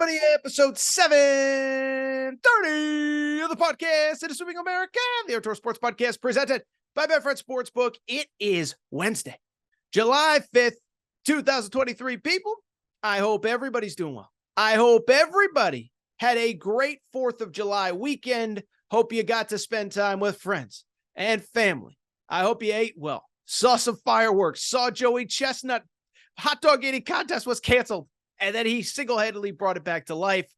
everybody. Episode 730 of the podcast. It is Swimming America, the Aaron Torres Sports Podcast, presented by Betfred Sportsbook. It is Wednesday, July 5th, 2023. People, I hope everybody's doing well. I hope everybody had a great 4th of July weekend. Hope you got to spend time with friends and family. I hope you ate well, saw some fireworks, saw Joey Chestnut. Hot dog eating contest was canceled, and then he single-handedly brought it back to life.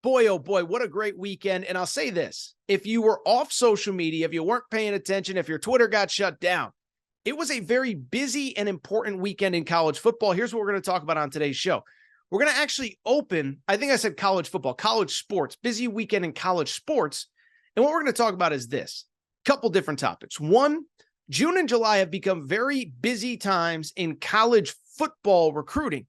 Boy, oh boy, what a great weekend. And I'll say this, if you were off social media, if you weren't paying attention, if your Twitter got shut down, it was a very busy and important weekend in college football. Here's what we're going to talk about on today's show. We're going to actually open, I think I said college football, college sports, busy weekend in college sports. And what we're going to talk about is this, couple different topics. One, June and July have become very busy times in college football recruiting.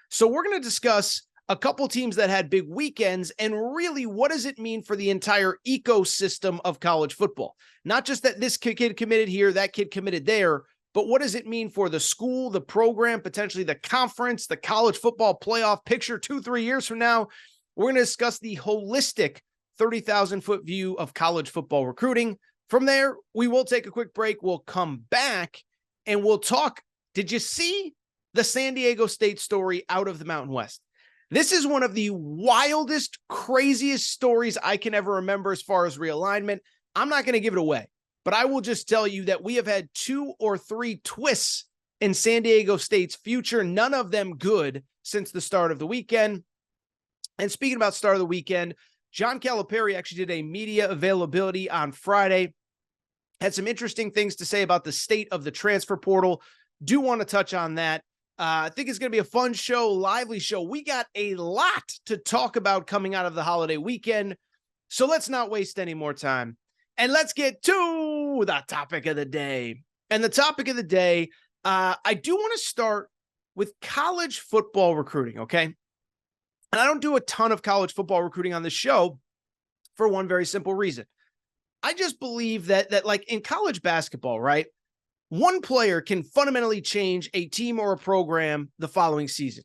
So we're going to discuss a couple teams that had big weekends and really what does it mean for the entire ecosystem of college football? Not just that this kid committed here, that kid committed there, but what does it mean for the school, the program, potentially the conference, the college football playoff picture 2-3 years from now? We're going to discuss the holistic 30,000-foot view of college football recruiting. From there, we will take a quick break. We'll come back and we'll talk. Did you see the San Diego State story out of the Mountain West? This is one of the wildest, craziest stories I can ever remember as far as realignment. I'm not going to give it away, but I will just tell you that we have had 2 or 3 twists in San Diego State's future, none of them good since the start of the weekend. And speaking about start of the weekend, John Calipari actually did a media availability on Friday, had some interesting things to say about the state of the transfer portal. Do want to touch on that. I think it's going to be a fun show, lively show. We got a lot to talk about coming out of the holiday weekend, so let's not waste any more time. And let's get to the topic of the day. And the topic of the day, I do want to start with college football recruiting, okay? And I don't do a ton of college football recruiting on the show for one very simple reason. I just believe that like in college basketball, right? One player can fundamentally change a team or a program the following season.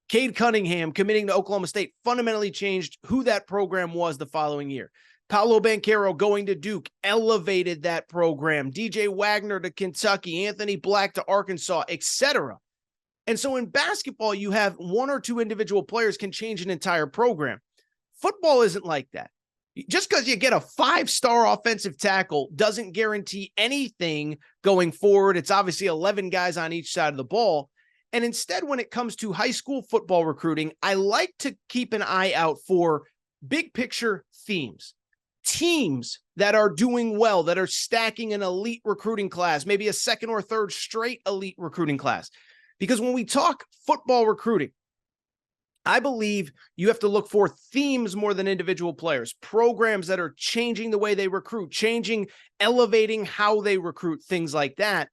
Cade Cunningham committing to Oklahoma State fundamentally changed who that program was the following year. Paolo Banchero going to Duke elevated that program. DJ Wagner to Kentucky, Anthony Black to Arkansas, etc. And so in basketball, you have 1 or 2 individual players can change an entire program. Football isn't like that. Just because you get a 5-star offensive tackle doesn't guarantee anything going forward. It's obviously 11 guys on each side of the ball. And instead, when it comes to high school football recruiting, I like to keep an eye out for big picture themes. Teams that are doing well, that are stacking an elite recruiting class, maybe a 2nd or 3rd straight elite recruiting class. Because when we talk football recruiting, I believe you have to look for themes more than individual players, programs that are changing the way they recruit, elevating how they recruit, things like that.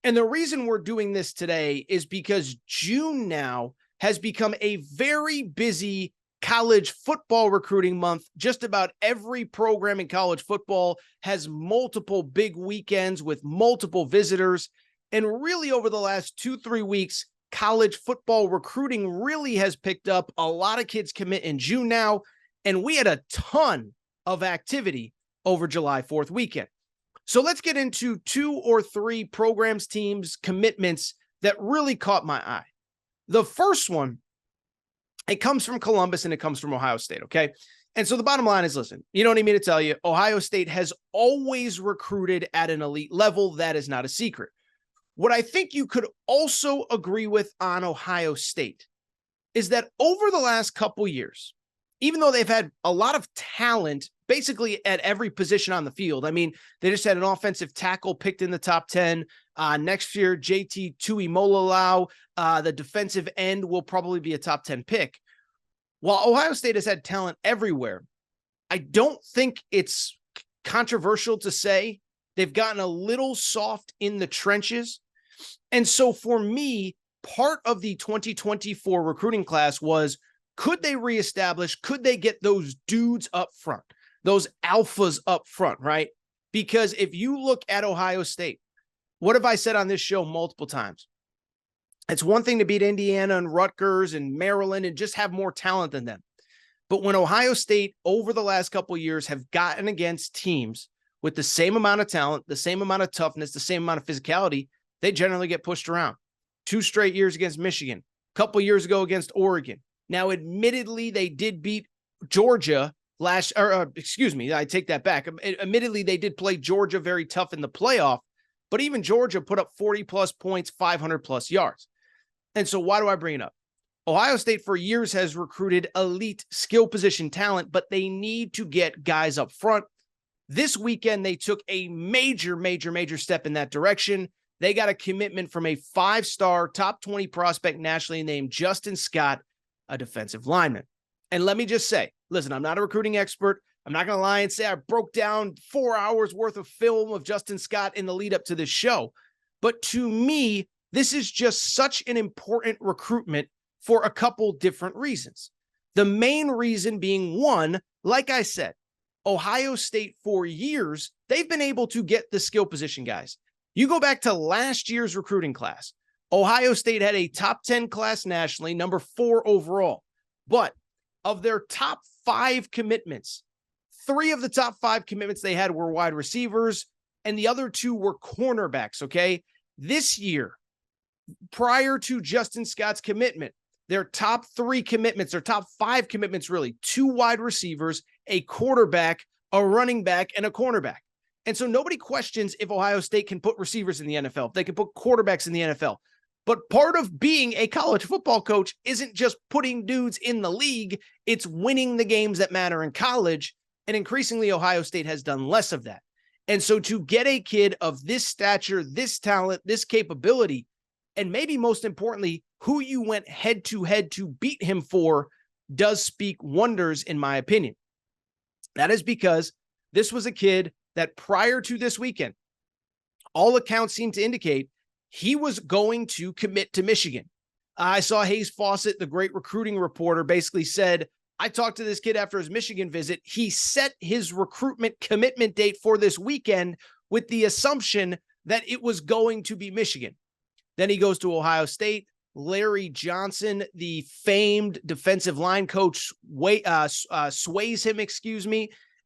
And the reason we're doing this today is because June now has become a very busy college football recruiting month. Just about every program in college football has multiple big weekends with multiple visitors. And really over the last 2-3 weeks, college football recruiting really has picked up. A lot of kids commit in June now, and we had a ton of activity over July 4th weekend. So let's get into 2 or 3 programs, teams, commitments that really caught my eye. The first one, it comes from Columbus and it comes from Ohio State, okay? And so the bottom line is, listen, you don't need me to tell you, Ohio State has always recruited at an elite level. That is not a secret. What I think you could also agree with on Ohio State is that over the last couple years, even though they've had a lot of talent basically at every position on the field, I mean, they just had an offensive tackle picked in the top 10. Next year, JT Tuimoloau, the defensive end, will probably be a top 10 pick. While Ohio State has had talent everywhere, I don't think it's controversial to say they've gotten a little soft in the trenches. And so for me, part of the 2024 recruiting class was, could they reestablish, could they get those dudes up front, those alphas up front, right? Because if you look at Ohio State, what have I said on this show multiple times? It's one thing to beat Indiana and Rutgers and Maryland and just have more talent than them. But when Ohio State over the last couple of years have gotten against teams with the same amount of talent, the same amount of toughness, the same amount of physicality, they generally get pushed around. 2 straight years against Michigan, a couple of years ago against Oregon. Now, admittedly, they did beat Georgia I take that back. Admittedly, they did play Georgia very tough in the playoff, but even Georgia put up 40-plus points, 500-plus yards. And so why do I bring it up? Ohio State for years has recruited elite skill position talent, but they need to get guys up front. This weekend, they took a major step in that direction. They got a commitment from a 5-star top 20 prospect nationally named Justin Scott, a defensive lineman. And let me just say, listen, I'm not a recruiting expert. I'm not going to lie and say I broke down 4 hours worth of film of Justin Scott in the lead up to this show. But to me, this is just such an important recruitment for a couple different reasons. The main reason being, one, like I said, Ohio State for years, they've been able to get the skill position guys. You go back to last year's recruiting class. Ohio State had a top 10 class nationally, number 4 overall. But of their top 5 commitments, 3 of the top 5 commitments they had were wide receivers, and the other 2 were cornerbacks, okay? This year, prior to Justin Scott's commitment, their top 3 commitments, or top 5 commitments really, 2 wide receivers, a quarterback, a running back, and a cornerback. And so nobody questions if Ohio State can put receivers in the NFL, if they can put quarterbacks in the NFL. But part of being a college football coach isn't just putting dudes in the league, it's winning the games that matter in college. And increasingly, Ohio State has done less of that. And so to get a kid of this stature, this talent, this capability, and maybe most importantly, who you went head to beat him for, does speak wonders, in my opinion. That is because this was a kid that prior to this weekend, all accounts seem to indicate he was going to commit to Michigan. I saw Hayes Fawcett, the great recruiting reporter, basically said, I talked to this kid after his Michigan visit. He set his recruitment commitment date for this weekend with the assumption that it was going to be Michigan. Then he goes to Ohio State. Larry Johnson, the famed defensive line coach, sways him,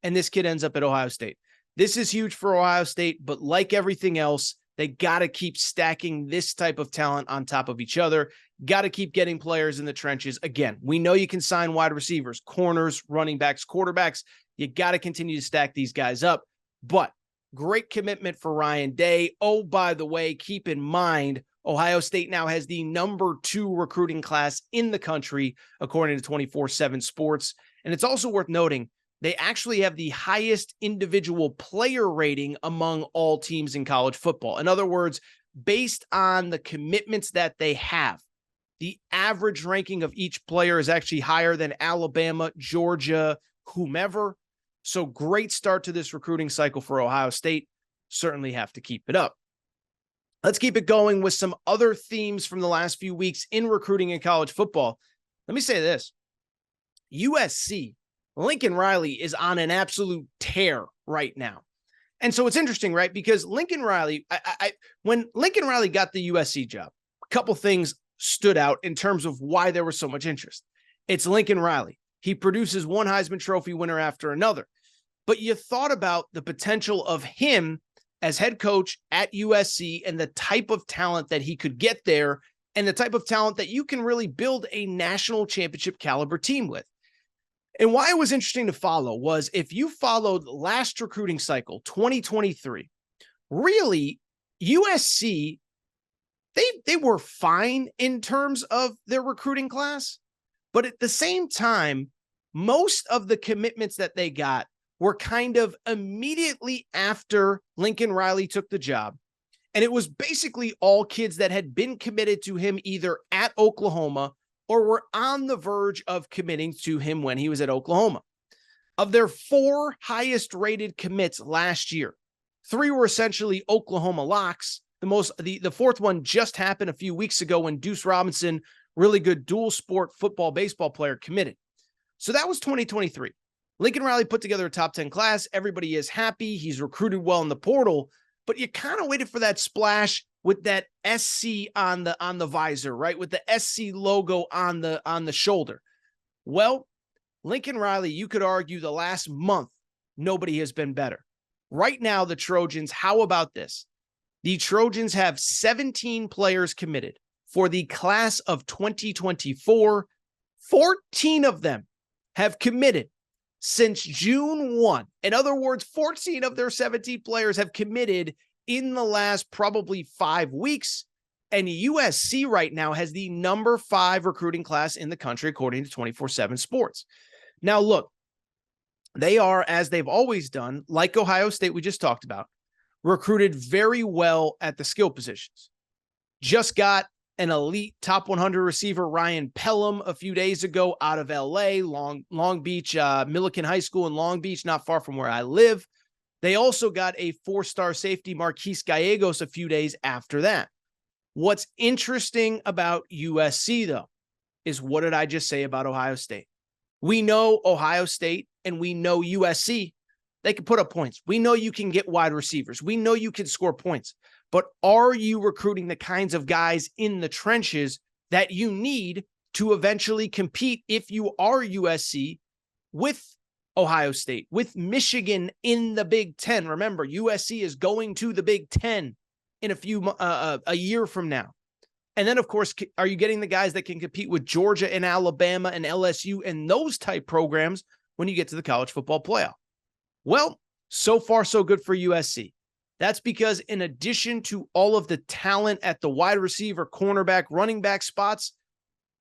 and this kid ends up at Ohio State. This is huge for Ohio State, but like everything else, they got to keep stacking this type of talent on top of each other. Got to keep getting players in the trenches. Again, we know you can sign wide receivers, corners, running backs, quarterbacks. You got to continue to stack these guys up. But great commitment for Ryan Day. Oh, by the way, keep in mind, Ohio State now has the number 2 recruiting class in the country, according to 24/7 Sports. And it's also worth noting, they actually have the highest individual player rating among all teams in college football. In other words, based on the commitments that they have, the average ranking of each player is actually higher than Alabama, Georgia, whomever. So great start to this recruiting cycle for Ohio State. Certainly have to keep it up. Let's keep it going with some other themes from the last few weeks in recruiting in college football. Let me say this. USC, Lincoln Riley is on an absolute tear right now. And so it's interesting, right? Because Lincoln Riley, when Lincoln Riley got the USC job, a couple things stood out in terms of why there was so much interest. It's Lincoln Riley. He produces one Heisman Trophy winner after another. But you thought about the potential of him as head coach at USC and the type of talent that he could get there and the type of talent that you can really build a national championship caliber team with. And why it was interesting to follow was if you followed last recruiting cycle, 2023, really USC, they were fine in terms of their recruiting class, but at the same time, most of the commitments that they got were kind of immediately after Lincoln Riley took the job. And it was basically all kids that had been committed to him either at Oklahoma or were on the verge of committing to him when he was at Oklahoma. Of their 4 highest rated commits last year, 3 were essentially Oklahoma locks. The fourth one just happened a few weeks ago when Deuce Robinson, really good dual sport football, baseball player, committed. So that was 2023. Lincoln Riley put together a top 10 class. Everybody is happy. He's recruited well in the portal, but you kind of waited for that splash with that SC on the visor, right? With the SC logo on the shoulder. Well, Lincoln Riley, you could argue the last month, nobody has been better. Right now, the Trojans, how about this? The Trojans have 17 players committed for the class of 2024. 14 of them have committed since June 1. In other words, 14 of their 17 players have committed in the last probably 5 weeks. And USC right now has the number 5 recruiting class in the country, according to 24/7 Sports. Now, look, they are, as they've always done, like Ohio State we just talked about, recruited very well at the skill positions. Just got an elite top 100 receiver, Ryan Pelham, a few days ago out of LA, Long Beach, Millikan High School in Long Beach, not far from where I live. They also got a 4-star safety, Marquise Gallegos, a few days after that. What's interesting about USC, though, is what did I just say about Ohio State? We know Ohio State and we know USC, they can put up points. We know you can get wide receivers. We know you can score points. But are you recruiting the kinds of guys in the trenches that you need to eventually compete if you are USC with Ohio State, with Michigan in the Big Ten? Remember, USC is going to the Big Ten in a year from now. And then, of course, are you getting the guys that can compete with Georgia and Alabama and LSU and those type programs when you get to the college football playoff? Well, so far, so good for USC. That's because in addition to all of the talent at the wide receiver, cornerback, running back spots,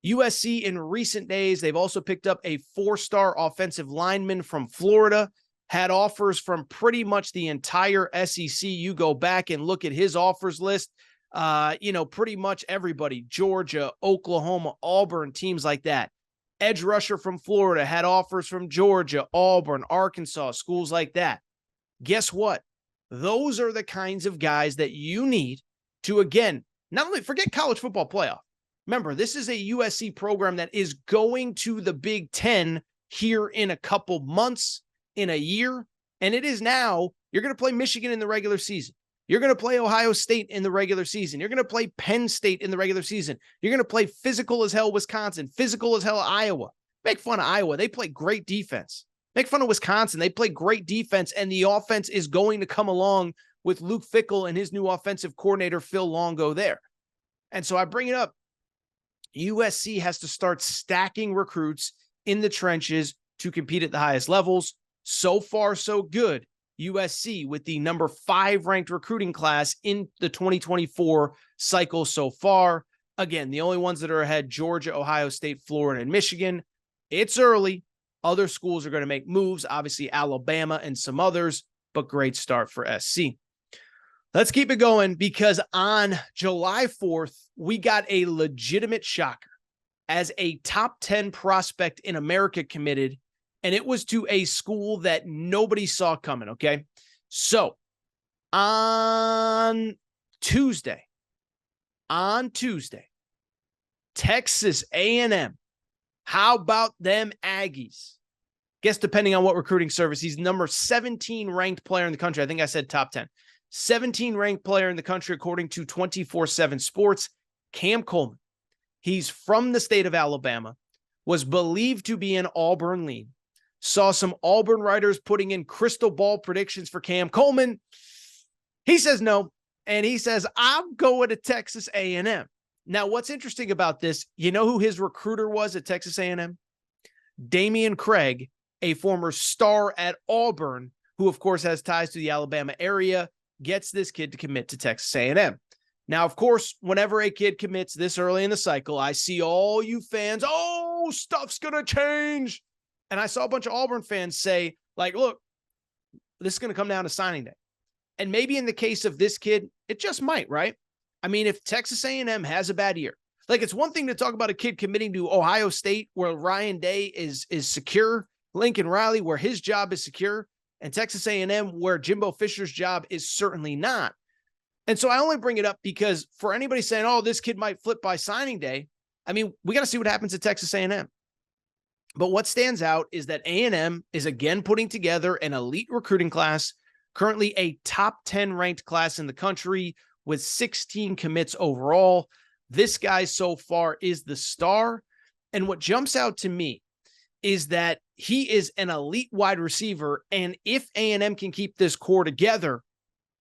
USC in recent days, they've also picked up a 4-star offensive lineman from Florida, had offers from pretty much the entire SEC. You go back and look at his offers list, pretty much everybody, Georgia, Oklahoma, Auburn, teams like that. Edge rusher from Florida had offers from Georgia, Auburn, Arkansas, schools like that. Guess what? Those are the kinds of guys that you need to, again, not only forget college football playoff. Remember, this is a USC program that is going to the Big Ten here in a couple months, in a year. And it is now, you're going to play Michigan in the regular season. You're going to play Ohio State in the regular season. You're going to play Penn State in the regular season. You're going to play physical as hell Wisconsin, physical as hell Iowa. Make fun of Iowa. They play great defense. Make fun of Wisconsin. They play great defense, and the offense is going to come along with Luke Fickell and his new offensive coordinator, Phil Longo, there. And so I bring it up. USC has to start stacking recruits in the trenches to compete at the highest levels. So far, so good. USC with the number 5 ranked recruiting class in the 2024 cycle so far. Again, the only ones that are ahead, Georgia, Ohio State, Florida, and Michigan. It's early. Other schools are going to make moves, obviously Alabama and some others, but great start for SC. Let's keep it going because on July 4th, we got a legitimate shocker as a top 10 prospect in America committed, and it was to a school that nobody saw coming, okay? So on Tuesday, Texas A&M. How about them Aggies? Guess depending on what recruiting service, he's number 17 ranked player in the country. I think I said top 10. 17 ranked player in the country, according to 24/7 Sports. Cam Coleman. He's from the state of Alabama, was believed to be an Auburn lean. Saw some Auburn writers putting in crystal ball predictions for Cam Coleman. He says no, and he says, I'm going to Texas A&M. Now, what's interesting about this, you know who his recruiter was at Texas A&M? Damian Craig, a former star at Auburn, who, of course, has ties to the Alabama area, gets this kid to commit to Texas A&M. Now, of course, whenever a kid commits this early in the cycle, I see all you fans, oh, stuff's going to change. And I saw a bunch of Auburn fans say, like, look, this is going to come down to signing day. And maybe in the case of this kid, it just might, right? I mean, if Texas A&M has a bad year, like it's one thing to talk about a kid committing to Ohio State where Ryan Day is secure, Lincoln Riley where his job is secure, and Texas A&M where Jimbo Fisher's job is certainly not. And so I only bring it up because for anybody saying, oh, this kid might flip by signing day, I mean, we got to see what happens at Texas A&M. But what stands out is that A&M is again putting together an elite recruiting class, currently a top 10 ranked class in the country with 16 commits overall. This guy so far is the star. And what jumps out to me is that he is an elite wide receiver. And if A&M can keep this core together,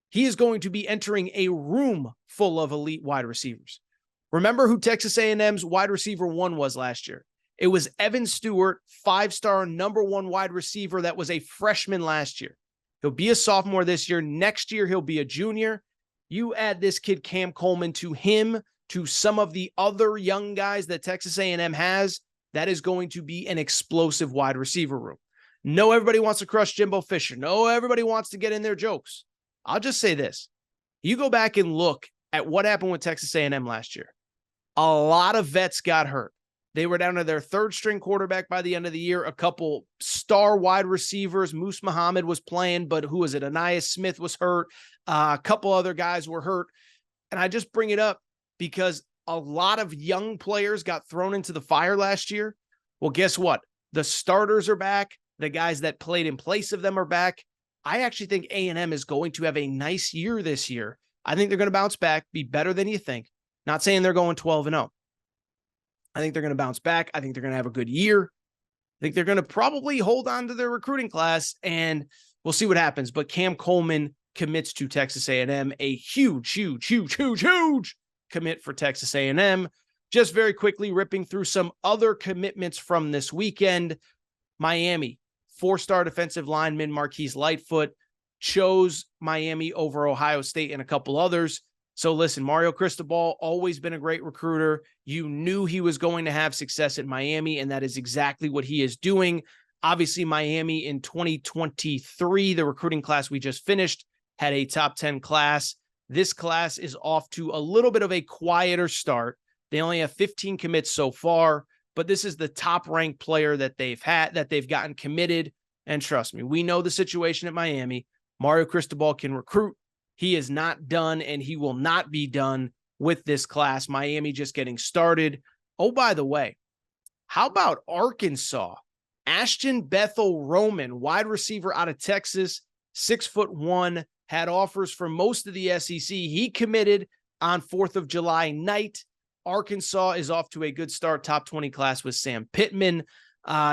he is going to be entering a room full of elite wide receivers. Remember who Texas A&M's wide receiver 1 was last year? It was Evan Stewart, 5-star number 1 wide receiver that was a freshman last year. He'll be a sophomore this year. Next year, he'll be a junior. You add this kid, Cam Coleman, to him, to some of the other young guys that Texas A&M has, that is going to be an explosive wide receiver room. No, everybody wants to crush Jimbo Fisher. No, everybody wants to get in their jokes. I'll just say this. You go back and look at what happened with Texas A&M last year. A lot of vets got hurt. They were down to their 3rd-string quarterback by the end of the year. A couple star wide receivers. Moose Muhammad was playing, but who was it? Anias Smith was hurt. A couple other guys were hurt. And I just bring it up because a lot of young players got thrown into the fire last year. Well, guess what? The starters are back. The guys that played in place of them are back. I actually think A&M is going to have a nice year this year. I think they're going to bounce back, be better than you think. Not saying they're going 12-0. I think they're going to bounce back. I think they're going to have a good year. I think they're going to probably hold on to their recruiting class, and we'll see what happens. But Cam Coleman commits to Texas A&M, a huge commit for Texas A&M. Just very quickly ripping through some other commitments from this weekend. Miami, 4-star defensive lineman Marquise Lightfoot chose Miami over Ohio State and a couple others. So listen, Mario Cristobal, always been a great recruiter. You knew he was going to have success at Miami, and that is exactly what he is doing. Obviously, Miami in 2023, the recruiting class we just finished, had a top 10 class. This class is off to a little bit of a quieter start. They only have 15 commits so far, but this is the top-ranked player that they've gotten committed. And trust me, we know the situation at Miami. Mario Cristobal can recruit. He is not done, and he will not be done with this class. Miami just getting started. Oh, by the way, how about Arkansas? Ashton Bethel Roman, wide receiver out of Texas, 6'1", had offers from most of the SEC. He committed on 4th of July night. Arkansas is off to a good start. Top 20 class with Sam Pittman.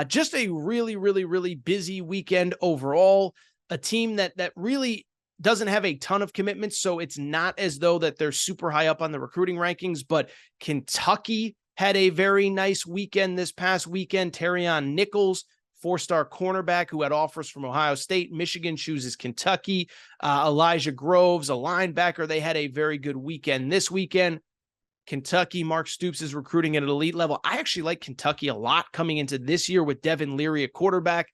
Just a really busy weekend overall. A team that really doesn't have a ton of commitments, so it's not as though that they're super high up on the recruiting rankings, but Kentucky had a very nice weekend this past weekend. Terrion Nichols, 4-star cornerback who had offers from Ohio State. Michigan chooses Kentucky. Elijah Groves, a linebacker. They had a very good weekend this weekend. Kentucky, Mark Stoops is recruiting at an elite level. I actually like Kentucky a lot coming into this year with Devin Leary, a quarterback.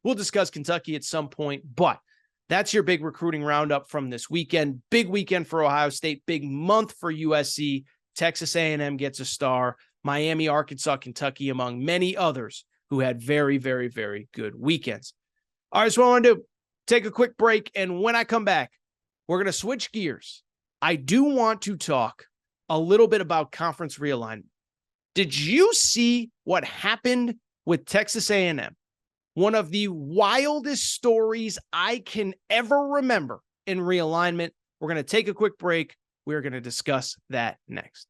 We'll discuss Kentucky at some point, but that's your big recruiting roundup from this weekend. Big weekend for Ohio State, big month for USC. Texas A&M gets a star. Miami, Arkansas, Kentucky, among many others who had very good weekends. All right, so what I want to do, take a quick break, and when I come back, we're going to switch gears. I do want to talk a little bit about conference realignment. Did you see what happened with Texas A&M? One of the wildest stories I can ever remember in realignment. We're going to take a quick break. We're going to discuss that next.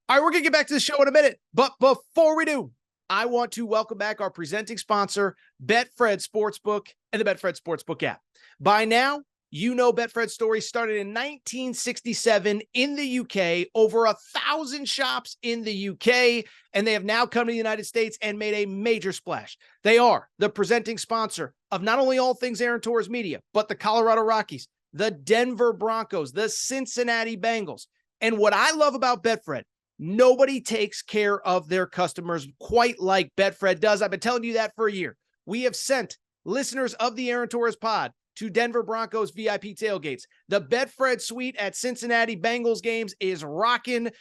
All right, we're going to get back to the show in a minute. But before we do, I want to welcome back our presenting sponsor, Betfred Sportsbook and the Betfred Sportsbook app. By now, you know Betfred's story started in 1967 in the UK, over 1,000 shops in the UK, and they have now come to the United States and made a major splash. They are the presenting sponsor of not only all things Aaron Torres Media, but the Colorado Rockies, the Denver Broncos, the Cincinnati Bengals. And what I love about Betfred, nobody takes care of their customers quite like Betfred does. I've been telling you that for a year. We have sent listeners of the Aaron Torres Pod to Denver Broncos VIP tailgates. The Betfred suite at Cincinnati Bengals games is rocking.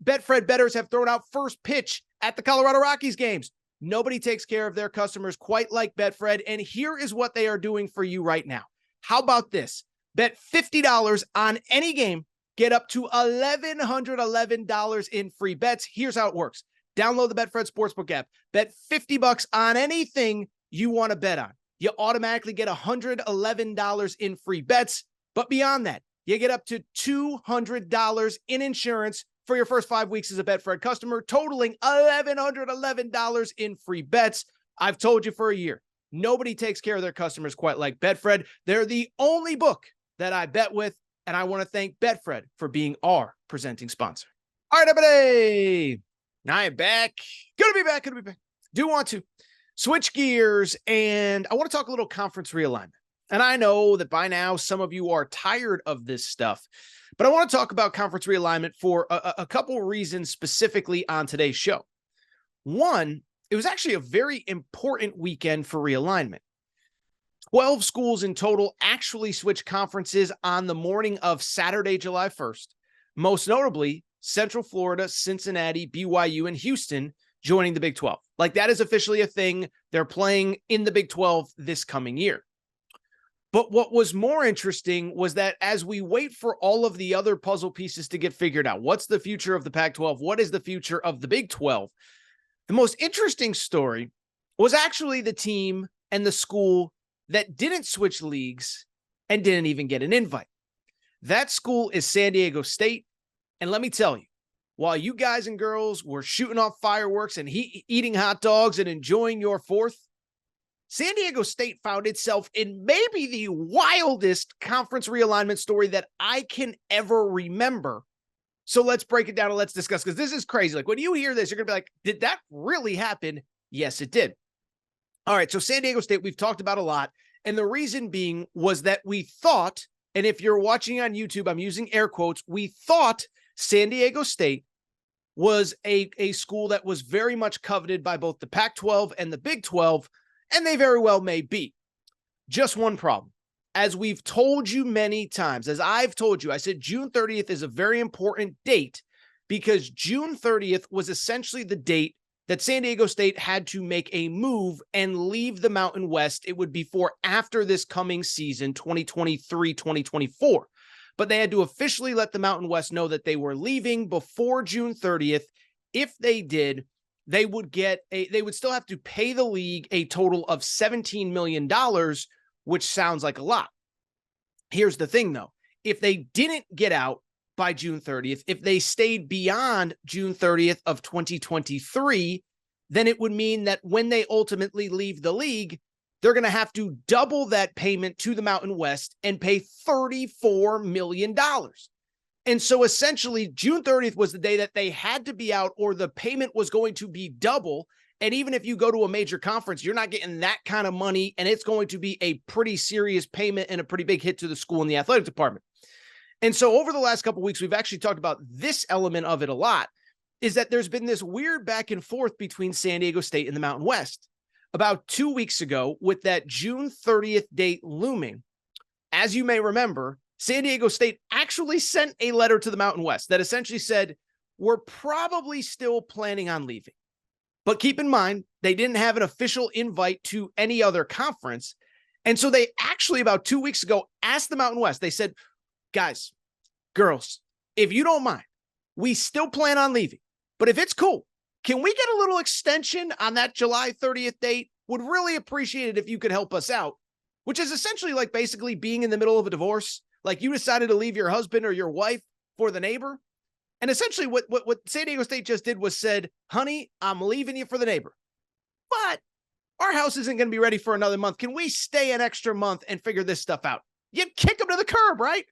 Betfred bettors have thrown out first pitch at the Colorado Rockies games. Nobody takes care of their customers quite like Betfred, and here is what they are doing for you right now. How about this? Bet $50 on any game, get up to $1,111 in free bets. Here's how it works. Download the Betfred Sportsbook app. Bet $50 on anything you want to bet on. You automatically get $111 in free bets. But beyond that, you get up to $200 in insurance for your first 5 weeks as a Betfred customer, totaling $1,111 in free bets. I've told you for a year, nobody takes care of their customers quite like Betfred. They're the only book that I bet with, and I want to thank Betfred for being our presenting sponsor. All right, everybody, I am back. Gonna be back. Do want to switch gears, and I want to talk a little conference realignment. And I know that by now some of you are tired of this stuff, but I want to talk about conference realignment for a couple of reasons specifically on today's show. One, it was actually a very important weekend for realignment. 12 schools in total actually switched conferences on the morning of Saturday, July 1st. Most notably, Central Florida, Cincinnati, BYU, and Houston joining the Big 12. Like, that is officially a thing. They're playing in the Big 12 this coming year. But what was more interesting was that as we wait for all of the other puzzle pieces to get figured out, what's the future of the Pac-12? What is the future of the Big 12? The most interesting story was actually the team and the school that didn't switch leagues and didn't even get an invite. That school is San Diego State. And let me tell you, while you guys and girls were shooting off fireworks and eating hot dogs and enjoying your 4th, San Diego State found itself in maybe the wildest conference realignment story that I can ever remember. So let's break it down and let's discuss, because this is crazy. Like, when you hear this, you're going to be like, did that really happen? Yes, it did. All right, so San Diego State, we've talked about a lot. And the reason being was that we thought, and if you're watching on YouTube, I'm using air quotes, we thought San Diego State was a school that was very much coveted by both the Pac-12 and the Big 12, and they very well may be. Just one problem. As we've told you many times, as I've told you, I said June 30th is a very important date because June 30th was essentially the date that San Diego State had to make a move and leave the Mountain West. It would be for after this coming season, 2023-2024. But they had to officially let the Mountain West know that they were leaving before June 30th. If they did, they would still have to pay the league a total of $17 million, which sounds like a lot. Here's the thing, though. If they didn't get out by June 30th, if they stayed beyond June 30th of 2023, then it would mean that when they ultimately leave the league, they're going to have to double that payment to the Mountain West and pay $34 million. And so essentially, June 30th was the day that they had to be out, or the payment was going to be double. And even if you go to a major conference, you're not getting that kind of money, and it's going to be a pretty serious payment and a pretty big hit to the school and the athletic department. And so over the last couple of weeks, we've actually talked about this element of it a lot, is that there's been this weird back and forth between San Diego State and the Mountain West. About 2 weeks ago, with that June 30th date looming, as you may remember, San Diego State actually sent a letter to the Mountain West that essentially said, we're probably still planning on leaving. But keep in mind, they didn't have an official invite to any other conference. And so they actually, about 2 weeks ago, asked the Mountain West. They said, guys, girls, if you don't mind, we still plan on leaving. But if it's cool, can we get a little extension on that July 30th date? Would really appreciate it if you could help us out, which is essentially like basically being in the middle of a divorce. Like, you decided to leave your husband or your wife for the neighbor. And essentially what San Diego State just did was said, honey, I'm leaving you for the neighbor, but our house isn't going to be ready for another month. Can we stay an extra month and figure this stuff out? You kick them to the curb, right?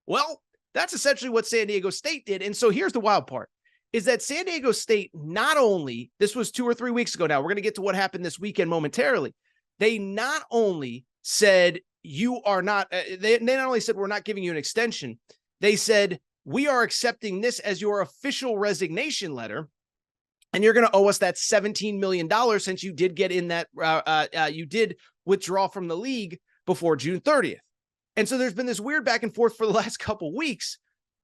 Well, that's essentially what San Diego State did. And so here's the wild part, is that San Diego State, not only, this was 2 or 3 weeks ago now, we're going to get to what happened this weekend momentarily. They not only said, you are not, they not only said, we're not giving you an extension, they said, we are accepting this as your official resignation letter, and you're going to owe us that $17 million since you did get in that, you did withdraw from the league before June 30th. And so there's been this weird back and forth for the last couple weeks.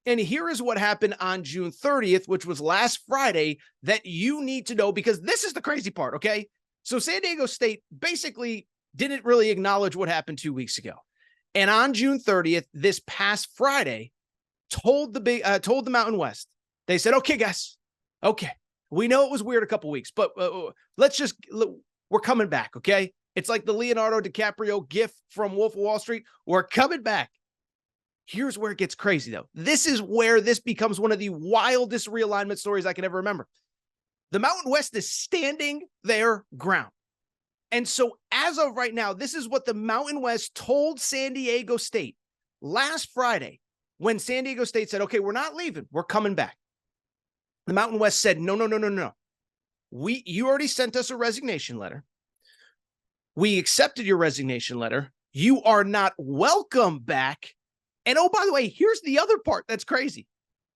And here is what happened on June 30th, which was last Friday, that you need to know, because this is the crazy part, okay? So San Diego State basically didn't really acknowledge what happened 2 weeks ago. And on June 30th, this past Friday, told the Mountain West, they said, okay, guys, okay, we know it was weird a couple weeks, but we're coming back, okay? It's like the Leonardo DiCaprio gif from Wolf of Wall Street. We're coming back. Here's where it gets crazy, though. This is where this becomes one of the wildest realignment stories I can ever remember. The Mountain West is standing their ground. And so as of right now, this is what the Mountain West told San Diego State last Friday when San Diego State said, okay, we're not leaving. We're coming back. The Mountain West said, no. You already sent us a resignation letter. We accepted your resignation letter. You are not welcome back. And oh, by the way, here's the other part that's crazy.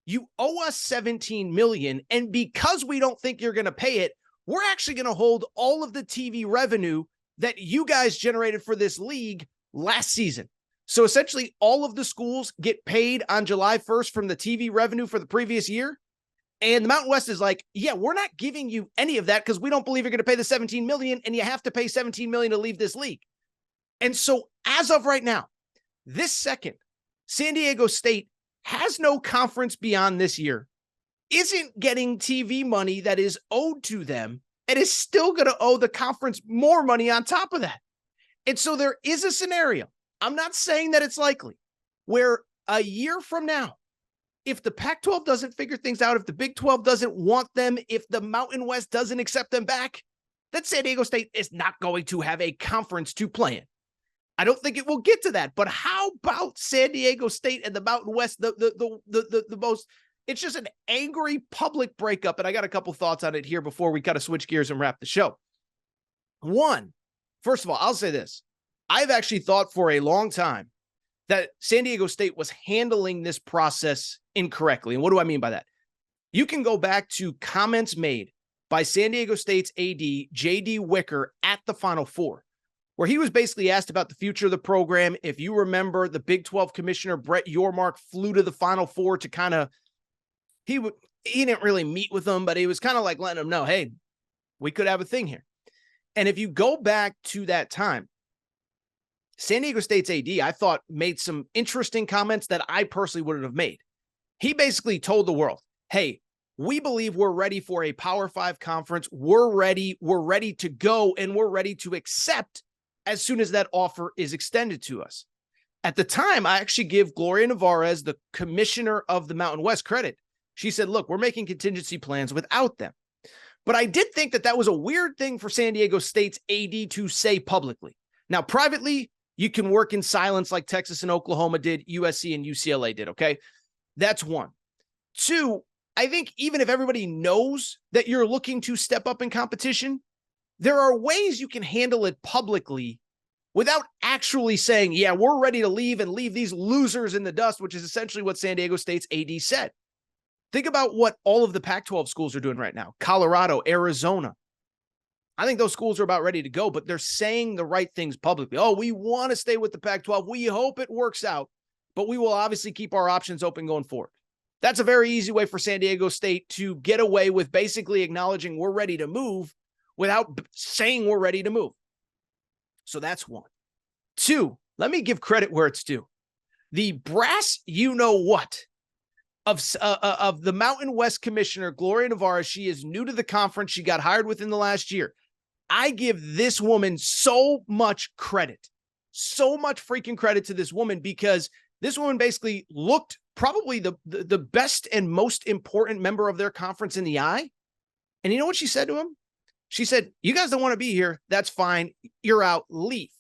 You owe us $17 million. And because we don't think you're going to pay it, we're actually going to hold all of the TV revenue that you guys generated for this league last season. So essentially all of the schools get paid on July 1st from the TV revenue for the previous year. And the Mountain West is like, yeah, we're not giving you any of that because we don't believe you're going to pay the $17 million, and you have to pay $17 million to leave this league. And so as of right now, this second, San Diego State has no conference beyond this year, isn't getting TV money that is owed to them, and is still going to owe the conference more money on top of that. And so there is a scenario, I'm not saying that it's likely, where a year from now, if the Pac-12 doesn't figure things out, if the Big 12 doesn't want them, if the Mountain West doesn't accept them back, that San Diego State is not going to have a conference to play in. I don't think it will get to that, but how about San Diego State and the Mountain West, the most, it's just an angry public breakup, and I got a couple thoughts on it here before we kind of switch gears and wrap the show. One, first of all, I'll say this. I've actually thought for a long time that San Diego State was handling this process incorrectly. And what do I mean by that? You can go back to comments made by San Diego State's AD, J.D. Wicker, at the Final Four, where he was basically asked about the future of the program. If you remember, the Big 12 commissioner, Brett Yormark, flew to the Final Four to kind of, he didn't really meet with them, but he was kind of like letting them know, hey, we could have a thing here. And if you go back to that time, San Diego State's AD, I thought, made some interesting comments that I personally wouldn't have made. He basically told the world, hey, we believe we're ready for a Power 5 conference. We're ready to go, and we're ready to accept as soon as that offer is extended to us. At the time, I actually give Gloria Nevarez, the commissioner of the Mountain West, credit. She said, look, we're making contingency plans without them. But I did think that was a weird thing for San Diego State's AD to say publicly. Now, privately, you can work in silence like Texas and Oklahoma did, USC and UCLA did, okay? That's one. Two, I think even if everybody knows that you're looking to step up in competition, there are ways you can handle it publicly without actually saying, yeah, we're ready to leave and leave these losers in the dust, which is essentially what San Diego State's AD said. Think about what all of the Pac-12 schools are doing right now. Colorado, Arizona. I think those schools are about ready to go, but they're saying the right things publicly. Oh, we want to stay with the Pac-12. We hope it works out, but we will obviously keep our options open going forward. That's a very easy way for San Diego State to get away with basically acknowledging we're ready to move without saying we're ready to move. So that's one. Two, let me give credit where it's due. The brass you-know-what of the Mountain West commissioner, Gloria Nevarez, she is new to the conference. She got hired within the last year. I give this woman so much credit, so much freaking credit to this woman, because this woman basically looked probably the best and most important member of their conference in the eye. And you know what she said to him? She said, you guys don't want to be here. That's fine. You're out. Leave.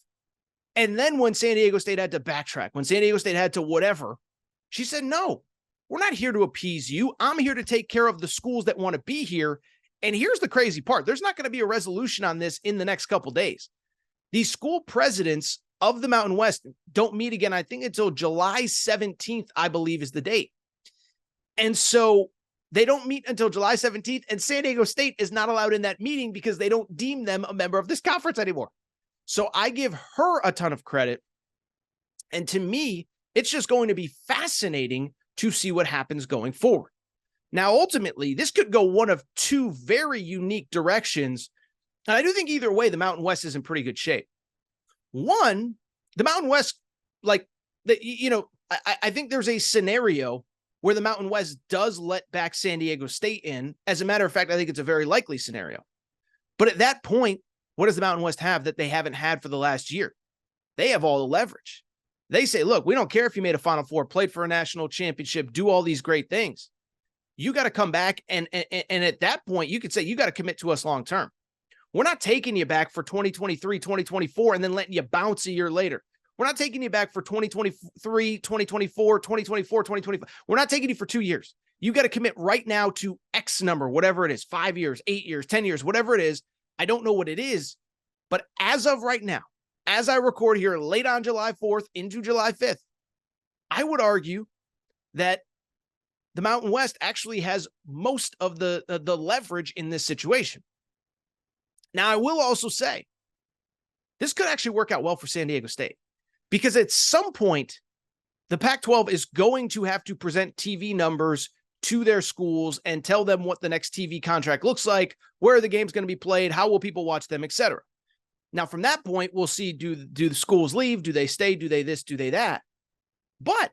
And then when San Diego State had to backtrack, when San Diego State had to whatever, she said, no, we're not here to appease you. I'm here to take care of the schools that want to be here. And here's the crazy part. There's not going to be a resolution on this in the next couple days. These school presidents of the Mountain West don't meet again, I think, until July 17th, I believe, is the date. And so they don't meet until July 17th, and San Diego State is not allowed in that meeting because they don't deem them a member of this conference anymore. So I give her a ton of credit. And to me, it's just going to be fascinating to see what happens going forward. Now, ultimately, this could go one of two very unique directions. And I do think either way, the Mountain West is in pretty good shape. One, the Mountain West, I think there's a scenario where the Mountain West does let back San Diego State in. As a matter of fact, I think it's a very likely scenario. But at that point, what does the Mountain West have that they haven't had for the last year? They have all the leverage. They say, look, we don't care if you made a Final Four, played for a national championship, do all these great things. You got to come back. And at that point, you could say, you got to commit to us long-term. We're not taking you back for 2023, 2024, and then letting you bounce a year later. We're not taking you back for 2023, 2024, 2024, 2025. We're not taking you for 2 years. You got to commit right now to X number, whatever it is, 5 years, 8 years, 10 years, whatever it is. I don't know what it is, but as of right now, as I record here late on July 4th into July 5th, I would argue that the Mountain West actually has most of the leverage in this situation. Now, I will also say this could actually work out well for San Diego State, because at some point, the Pac-12 is going to have to present TV numbers to their schools and tell them what the next TV contract looks like, where the game's going to be played, how will people watch them, etc. Now, from that point, we'll see, do the schools leave? Do they stay? Do they this? Do they that? But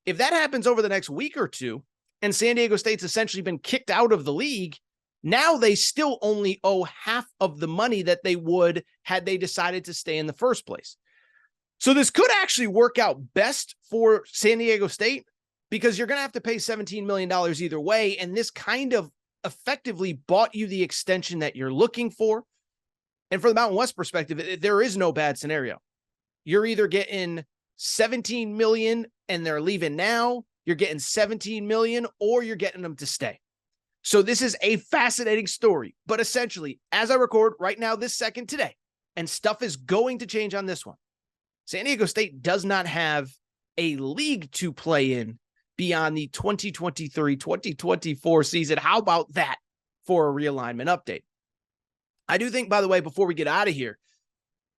if that happens over the next week or two, and San Diego State's essentially been kicked out of the league, now they still only owe half of the money that they would had they decided to stay in the first place. So this could actually work out best for San Diego State, because you're going to have to pay $17 million either way, and this kind of effectively bought you the extension that you're looking for. And for the Mountain West perspective, there is no bad scenario. You're either getting $17 million and they're leaving now, you're getting $17 million, or you're getting them to stay. So this is a fascinating story. But essentially, as I record right now, this second today, and stuff is going to change on this one, San Diego State does not have a league to play in beyond the 2023-2024 season. How about that for a realignment update? I do think, by the way, before we get out of here,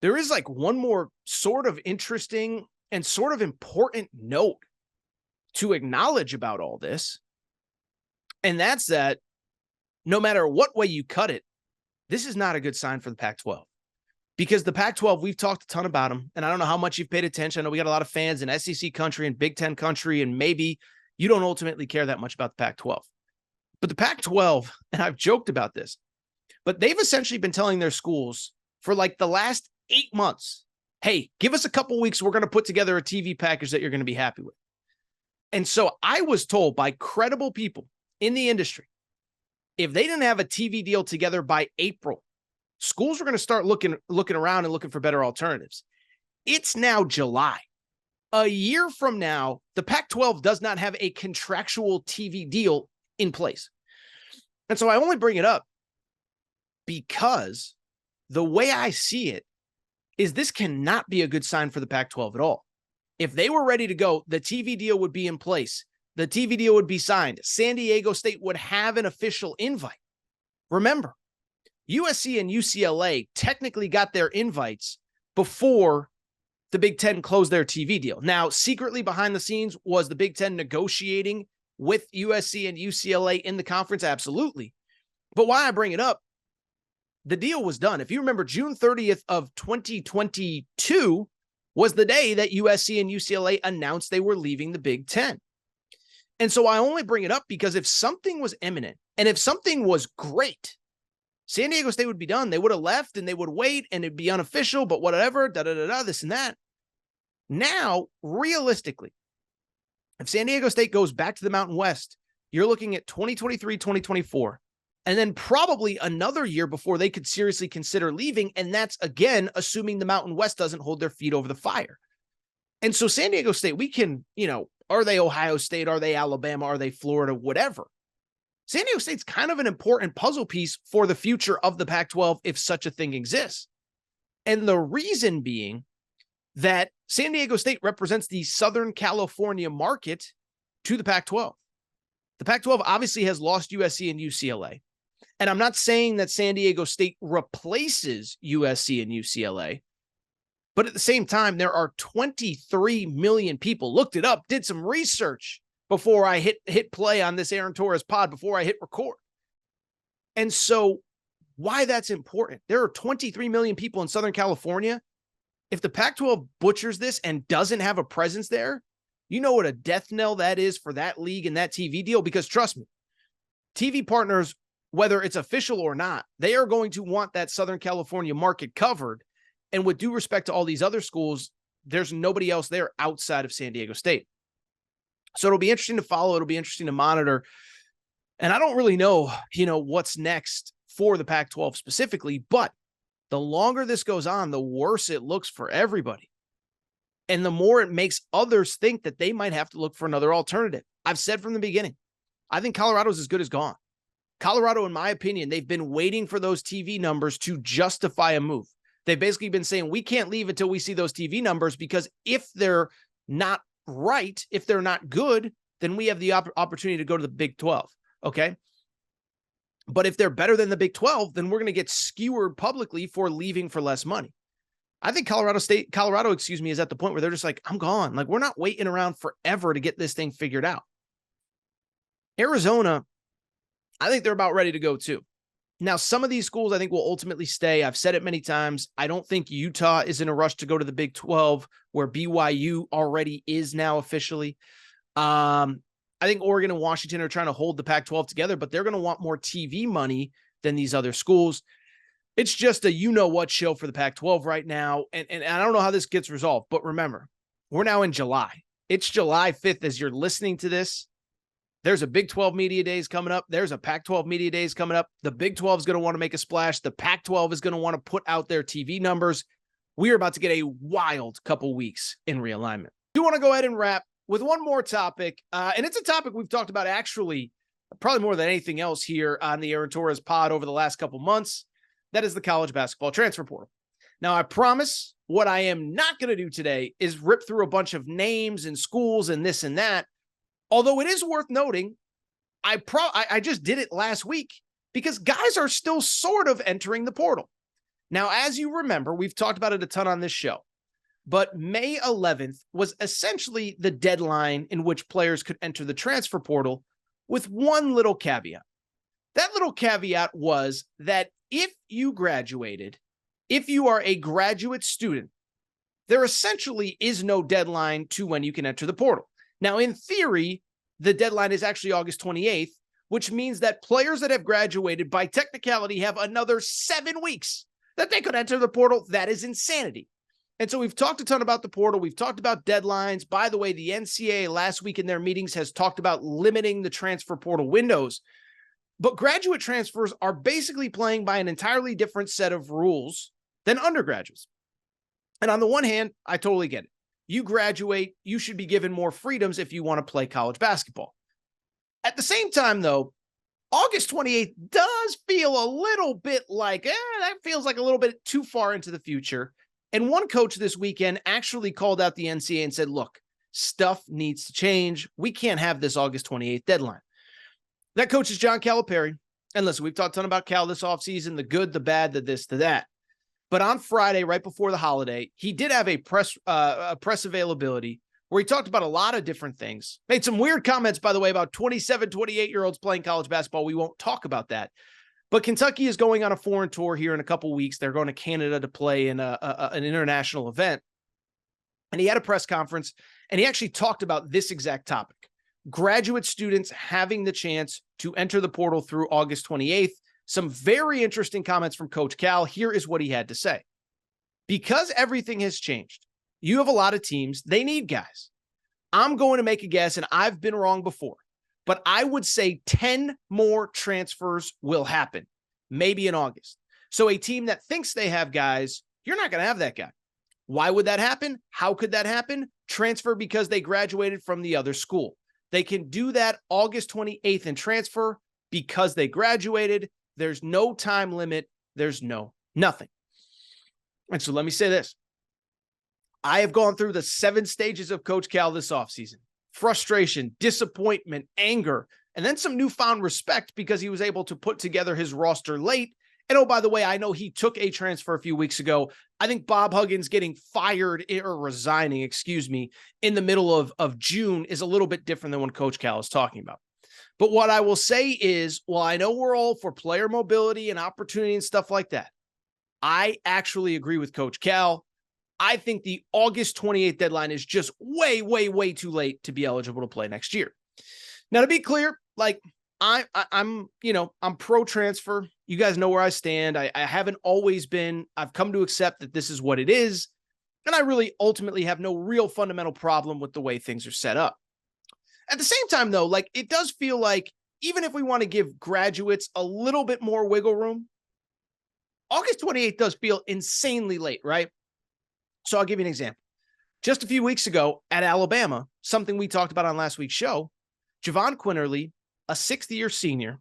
there is like one more sort of interesting and sort of important note to acknowledge about all this. And that's that no matter what way you cut it, this is not a good sign for the Pac-12. Because the Pac-12, we've talked a ton about them, and I don't know how much you've paid attention. I know we got a lot of fans in SEC country and Big Ten country, and maybe you don't ultimately care that much about the Pac-12. But the Pac-12, and I've joked about this, but they've essentially been telling their schools for like the last 8 months, hey, give us a couple weeks. We're going to put together a TV package that you're going to be happy with. And so I was told by credible people in the industry, if they didn't have a TV deal together by April, schools were going to start looking around and looking for better alternatives. It's now July. A year from now, the Pac-12 does not have a contractual TV deal in place. And so I only bring it up because the way I see it is this cannot be a good sign for the Pac-12 at all. If they were ready to go, the TV deal would be in place. The TV deal would be signed. San Diego State would have an official invite. Remember, USC and UCLA technically got their invites before the Big Ten closed their TV deal. Now, secretly behind the scenes, was the Big Ten negotiating with USC and UCLA in the conference? Absolutely. But why I bring it up, the deal was done. If you remember, June 30th of 2022 was the day that USC and UCLA announced they were leaving the Big Ten. And so I only bring it up because if something was imminent and if something was great, San Diego State would be done. They would have left and they would wait and it'd be unofficial, but whatever, this and that. Now, realistically, if San Diego State goes back to the Mountain West, you're looking at 2023, 2024, and then probably another year before they could seriously consider leaving. And that's, again, assuming the Mountain West doesn't hold their feet over the fire. And so San Diego State, we can, are they Ohio State? Are they Alabama? Are they Florida? Whatever. San Diego State's kind of an important puzzle piece for the future of the Pac-12 if such a thing exists. And the reason being that San Diego State represents the Southern California market to the Pac-12. The Pac-12 obviously has lost USC and UCLA. And I'm not saying that San Diego State replaces USC and UCLA, but at the same time, there are 23 million people. Looked it up, did some research before I hit play on this Aaron Torres pod, before I hit record. And so why that's important, there are 23 million people in Southern California. If the Pac-12 butchers this and doesn't have a presence there, you know what a death knell that is for that league and that TV deal, because trust me, TV partners, whether it's official or not, they are going to want that Southern California market covered. And with due respect to all these other schools, there's nobody else there outside of San Diego State. So it'll be interesting to follow. It'll be interesting to monitor. And I don't really know, what's next for the Pac-12 specifically, but the longer this goes on, the worse it looks for everybody. And the more it makes others think that they might have to look for another alternative. I've said from the beginning, I think Colorado's as good as gone. Colorado, in my opinion, they've been waiting for those TV numbers to justify a move. They've basically been saying, we can't leave until we see those TV numbers, because if they're not right, if they're not good, then we have the opportunity to go to the Big 12. Okay. But if they're better than the Big 12, then we're going to get skewered publicly for leaving for less money. I think Colorado, is at the point where they're just like, I'm gone. Like, we're not waiting around forever to get this thing figured out. Arizona, I think they're about ready to go too. Now, some of these schools I think will ultimately stay. I've said it many times. I don't think Utah is in a rush to go to the Big 12, where BYU already is now officially. I think Oregon and Washington are trying to hold the Pac-12 together, but they're going to want more TV money than these other schools. It's just a you-know-what show for the Pac-12 right now, and I don't know how this gets resolved, but remember, we're now in July. It's July 5th as you're listening to this. There's a Big 12 Media Days coming up. There's a Pac-12 Media Days coming up. The Big 12 is going to want to make a splash. The Pac-12 is going to want to put out their TV numbers. We are about to get a wild couple weeks in realignment. I do want to go ahead and wrap with one more topic, and it's a topic we've talked about actually probably more than anything else here on the Aaron Torres Pod over the last couple months. That is the college basketball transfer portal. Now, I promise what I am not going to do today is rip through a bunch of names and schools and this and that. Although it is worth noting, I just did it last week because guys are still sort of entering the portal. Now, as you remember, we've talked about it a ton on this show, but May 11th was essentially the deadline in which players could enter the transfer portal, with one little caveat. That little caveat was that if you graduated, if you are a graduate student, there essentially is no deadline to when you can enter the portal. Now, in theory, the deadline is actually August 28th, which means that players that have graduated by technicality have another 7 weeks that they could enter the portal. That is insanity. And so we've talked a ton about the portal. We've talked about deadlines. By the way, the NCAA last week in their meetings has talked about limiting the transfer portal windows. But graduate transfers are basically playing by an entirely different set of rules than undergraduates. And on the one hand, I totally get it. You graduate, you should be given more freedoms if you want to play college basketball. At the same time, though, August 28th does feel a little bit like, that feels like a little bit too far into the future. And one coach this weekend actually called out the NCAA and said, look, stuff needs to change. We can't have this August 28th deadline. That coach is John Calipari. And listen, we've talked a ton about Cal this offseason, the good, the bad, the this, the that. But on Friday, right before the holiday, he did have a press availability where he talked about a lot of different things. Made some weird comments, by the way, about 27, 28-year-olds playing college basketball. We won't talk about that. But Kentucky is going on a foreign tour here in a couple weeks. They're going to Canada to play in an international event. And he had a press conference, and he actually talked about this exact topic. Graduate students having the chance to enter the portal through August 28th. Some very interesting comments from Coach Cal. Here is what he had to say. Because everything has changed, you have a lot of teams. They need guys. I'm going to make a guess, and I've been wrong before, but I would say 10 more transfers will happen, maybe in August. So a team that thinks they have guys, you're not going to have that guy. Why would that happen? How could that happen? Transfer because they graduated from the other school. They can do that August 28th and transfer because they graduated. There's no time limit. There's nothing. And so let me say this. I have gone through the 7 stages of Coach Cal this offseason. Frustration, disappointment, anger, and then some newfound respect because he was able to put together his roster late. And oh, by the way, I know he took a transfer a few weeks ago. I think Bob Huggins getting fired or resigning, in the middle of June is a little bit different than what Coach Cal is talking about. But what I will say is, while I know we're all for player mobility and opportunity and stuff like that, I actually agree with Coach Cal. I think the August 28th deadline is just way, way, way too late to be eligible to play next year. Now, to be clear, I'm pro transfer. You guys know where I stand. I haven't always been. I've come to accept that this is what it is. And I really ultimately have no real fundamental problem with the way things are set up. At the same time, though, like it does feel like even if we want to give graduates a little bit more wiggle room, August 28th does feel insanely late, right? So I'll give you an example. Just a few weeks ago at Alabama, something we talked about on last week's show, Javon Quinterly, a sixth-year senior,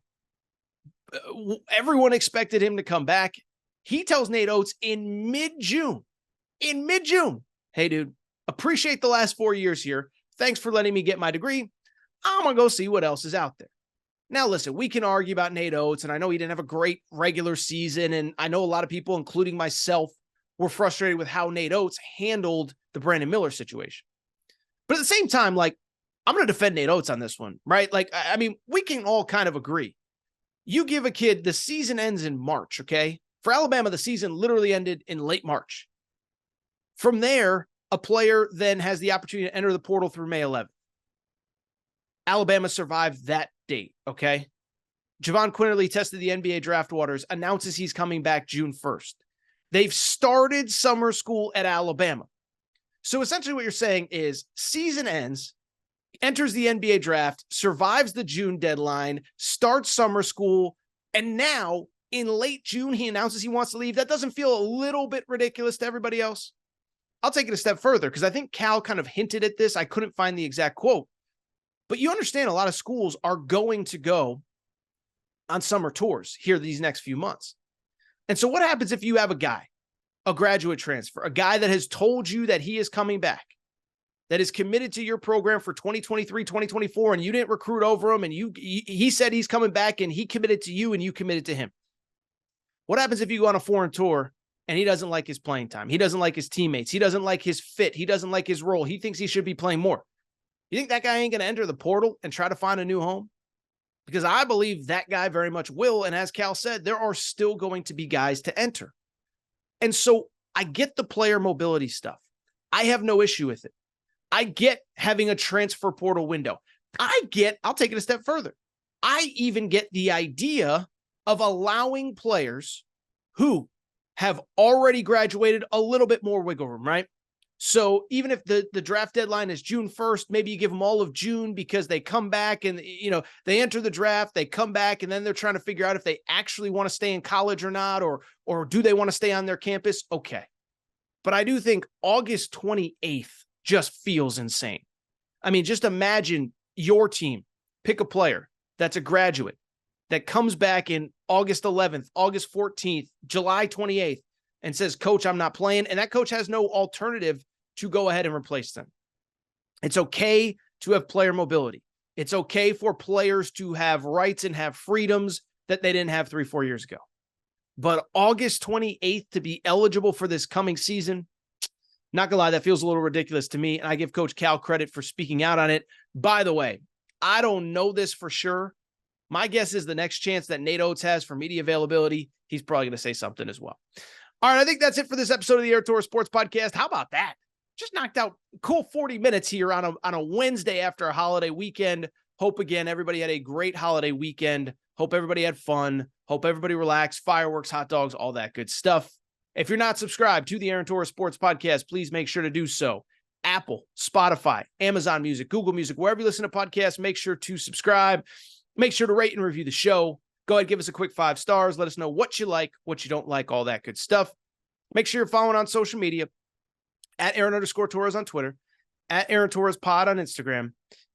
everyone expected him to come back. He tells Nate Oates in mid-June, hey, dude, appreciate the last 4 years here. Thanks for letting me get my degree. I'm going to go see what else is out there. Now, listen, we can argue about Nate Oates, and I know he didn't have a great regular season, and I know a lot of people, including myself, were frustrated with how Nate Oates handled the Brandon Miller situation. But at the same time, like, I'm going to defend Nate Oates on this one, right? Like, I mean, we can all kind of agree. You give a kid, the season ends in March, okay? For Alabama, the season literally ended in late March. From there, a player then has the opportunity to enter the portal through May 11th. Alabama survived that date, okay? Javon Quinterly tested the NBA draft waters, announces he's coming back June 1st. They've started summer school at Alabama. So essentially what you're saying is season ends, enters the NBA draft, survives the June deadline, starts summer school, and now in late June, he announces he wants to leave. That doesn't feel a little bit ridiculous to everybody else? I'll take it a step further because I think Cal kind of hinted at this. I couldn't find the exact quote. But you understand a lot of schools are going to go on summer tours here these next few months. And so what happens if you have a guy, a graduate transfer, a guy that has told you that he is coming back, that is committed to your program for 2023, 2024, and you didn't recruit over him, and he said he's coming back, and he committed to you, and you committed to him? What happens if you go on a foreign tour and he doesn't like his playing time? He doesn't like his teammates. He doesn't like his fit. He doesn't like his role. He thinks he should be playing more. You think that guy ain't going to enter the portal and try to find a new home? Because I believe that guy very much will. And as Cal said, there are still going to be guys to enter. And so I get the player mobility stuff. I have no issue with it. I get having a transfer portal window. I'll take it a step further. I even get the idea of allowing players who have already graduated a little bit more wiggle room, right? So even if the draft deadline is June 1st, maybe you give them all of June because they come back and, they enter the draft, they come back, and then they're trying to figure out if they actually want to stay in college or not, or do they want to stay on their campus? Okay. But I do think August 28th just feels insane. I mean, just imagine your team, pick a player that's a graduate that comes back in August 11th, August 14th, July 28th, and says, Coach, I'm not playing. And that coach has no alternative to go ahead and replace them. It's okay to have player mobility. It's okay for players to have rights and have freedoms that they didn't have 3-4 years ago. But August 28th to be eligible for this coming season, not gonna lie, that feels a little ridiculous to me. And I give Coach Cal credit for speaking out on it. By the way, I don't know this for sure. My guess is the next chance that Nate Oates has for media availability, he's probably going to say something as well. All right, I think that's it for this episode of the Aaron Torres Sports Podcast. How about that? Just knocked out a cool 40 minutes here on a Wednesday after a holiday weekend. Hope, again, everybody had a great holiday weekend. Hope everybody had fun. Hope everybody relaxed. Fireworks, hot dogs, all that good stuff. If you're not subscribed to the Aaron Torres Sports Podcast, please make sure to do so. Apple, Spotify, Amazon Music, Google Music, wherever you listen to podcasts, make sure to subscribe. Make sure to rate and review the show. Go ahead, give us a quick 5 stars. Let us know what you like, what you don't like, all that good stuff. Make sure you're following on social media at Aaron_Torres on Twitter, at Aaron Torres Pod on Instagram,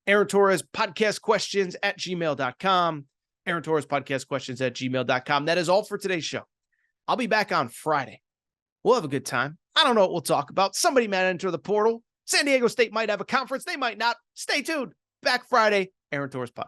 Aaron Torres Podcast Questions at gmail.com, Aaron Torres Podcast Questions at gmail.com. That is all for today's show. I'll be back on Friday. We'll have a good time. I don't know what we'll talk about. Somebody might enter the portal. San Diego State might have a conference. They might not. Stay tuned. Back Friday, Aaron Torres Pod.